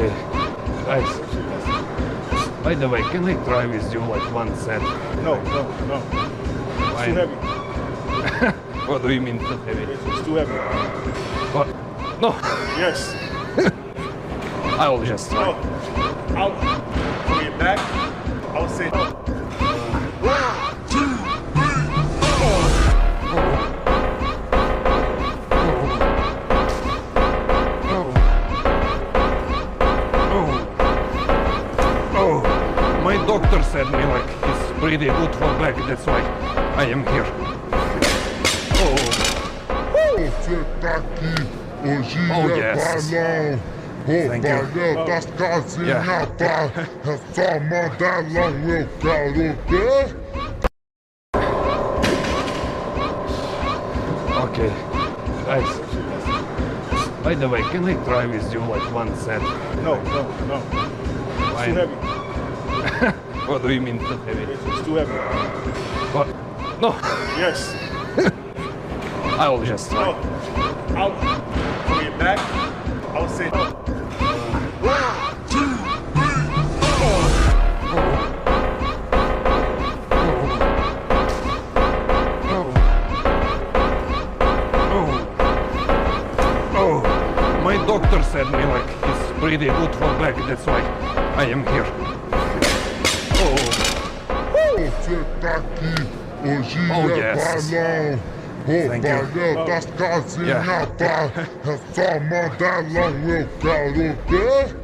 Okay, guys. By the way, can I try with you like one set? No. It's Fine. too heavy. What do you mean too heavy? It's too heavy. What? No. Yes. I'll just try. No. I'll bring it back. I'll say no. My doctor said me like it's pretty good for back, that's why I am here. Você tá aqui, hoje é yes. balão. Thank you. Valeu das casinhas, tá? É só modelão, eu quero ver. Okay, guys. By the way, can I try with you like one set? No. It's Fine. too heavy. What do you mean too heavy? It's too heavy. What? No. Yes. I'll just try. No. I'll bring it back. I'll say no. My doctor said me like it's pretty good for back, that's why I am here. Você tá aqui, hoje é yes. balão. Thank you. Valeu das casinhas, tá? É só modelão, eu quero ver.